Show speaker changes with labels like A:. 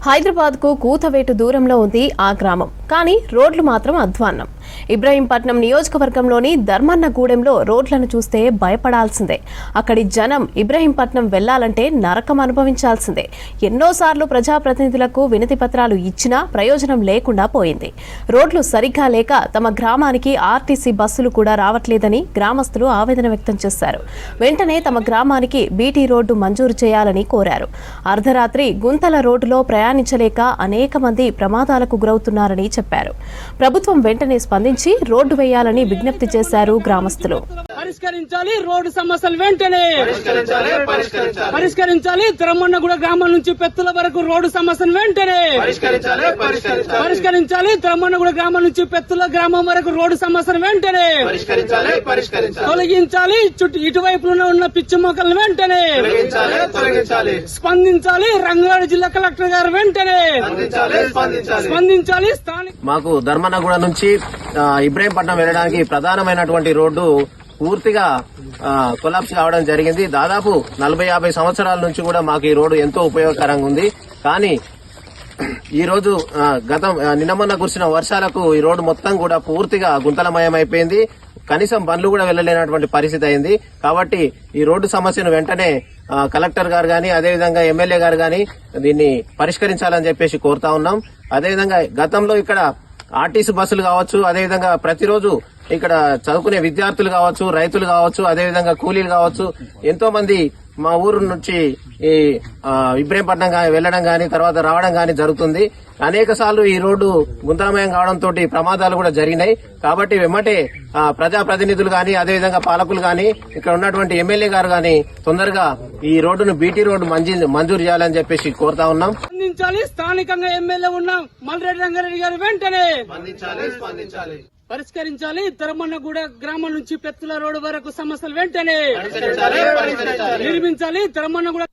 A: హైదరాబాద్ కు కూతవేటు దూరంలో ఉంది ఆ గ్రామం. కానీ రోడ్లు మాత్రం అధ్వాన్నం. ఇబ్రహీంపట్నం నియోజకవర్గంలోని ధర్మన్నగూడెంలో రోడ్లను చూస్తే భయపడాల్సిందే. అక్కడి జనం ఇబ్రహీంపట్నం వెళ్లాలంటే నరకం అనుభవించాల్సిందే. ఎన్నోసార్లు ప్రజాప్రతినిధులకు వినతి పత్రాలు ఇచ్చినా ప్రయోజనం లేకుండా పోయింది. రోడ్లు సరిగ్గా లేక తమ గ్రామానికి ఆర్టీసీ బస్సులు కూడా రావట్లేదని గ్రామస్తులు ఆవేదన వ్యక్తం చేశారు. వెంటనే తమ గ్రామానికి బీటీ రోడ్డు మంజూరు చేయాలని కోరారు. అర్ధరాత్రి గుంతల రోడ్డులో ప్రయాణించలేక అనేక మంది ప్రమాదాలకు గురవుతున్నారని చెప్పారు. ప్రభుత్వం వెంటనే స్పందించి రోడ్డు వేయాలని విజ్ఞప్తి చేశారు గ్రామస్తులు.
B: పరిష్కరించాలి రోడ్డు సమస్యలు వెంటనే పరిష్కరించాలి. తిరుమన్నగూడ గ్రామం నుంచి పెత్తుల వరకు రోడ్డు సమస్యను వెంటనే పరిష్కరించాలి. తిరుమన్నగూడ గ్రామం నుంచి పెత్తుల గ్రామం వరకు రోడ్డు సమస్యను వెంటనే తొలగించాలి. ఇటువైపులో ఉన్న పిచ్చి మొక్కలను వెంటనే స్పందించాలి. రంగారెడ్డి జిల్లా కలెక్టర్ గారు వెంటనే స్పందించాలి.
C: మాకు ధర్మన్నగూడ నుంచి ఇబ్రహీంపట్నం వెళ్ళడానికి ప్రధానమైనటువంటి రోడ్డు పూర్తిగా కొలాప్స్ కావడం జరిగింది. దాదాపు 40-50 సంవత్సరాల నుంచి కూడా మాకు ఈ రోడ్డు ఎంతో ఉపయోగకరంగా ఉంది. కానీ ఈ రోజు నిన్న మొన్న కురిసిన వర్షాలకు ఈ రోడ్డు మొత్తం కూడా పూర్తిగా గుంతలమయం అయిపోయింది. కనీసం బండ్లు కూడా వెళ్లలేనటువంటి పరిస్థితి అయింది. కాబట్టి ఈ రోడ్డు సమస్యను వెంటనే కలెక్టర్ గారు గాని, అదేవిధంగా ఎమ్మెల్యే గారు గాని దీన్ని పరిష్కరించాలని చెప్పేసి కోరుతా ఉన్నాం. అదేవిధంగా గతంలో ఇక్కడ ఆర్టీసీ బస్సులు కావచ్చు, అదేవిధంగా ప్రతిరోజు ఇక్కడ చదువుకునే విద్యార్థులు కావచ్చు, రైతులు కావచ్చు, అదేవిధంగా కూలీలు కావచ్చు, ఎంతో మంది మా ఊరు నుంచి ఈ ఇబ్రహీంపట్నం వెళ్లడం గాని తర్వాత రావడం గాని జరుగుతుంది. అనేక సార్లు ఈ రోడ్డు గుంతలమయం కావడంతో ప్రమాదాలు కూడా జరిగినాయి. కాబట్టి వెమ్మటే ప్రజాప్రతినిధులు గాని, అదేవిధంగా పాలకులు గాని, ఇక్కడ ఉన్నటువంటి ఎమ్మెల్యే గారు గాని తొందరగా ఈ రోడ్డును బీటీ రోడ్డు మంజూరు చేయాలని చెప్పేసి కోరుతా ఉన్నాం.
B: స్థానికంగా ఎమ్మెల్యే ఉన్న మల్రెడ్డి రంగారెడ్డి గారు వెంటనే పరిష్కరించాలి. తిరుమన్నగూడ గ్రామం నుంచి పెత్తుల రోడ్డు వరకు సమస్యలు వెంటనే నిర్మించాలి. తిరుమన్నగూడ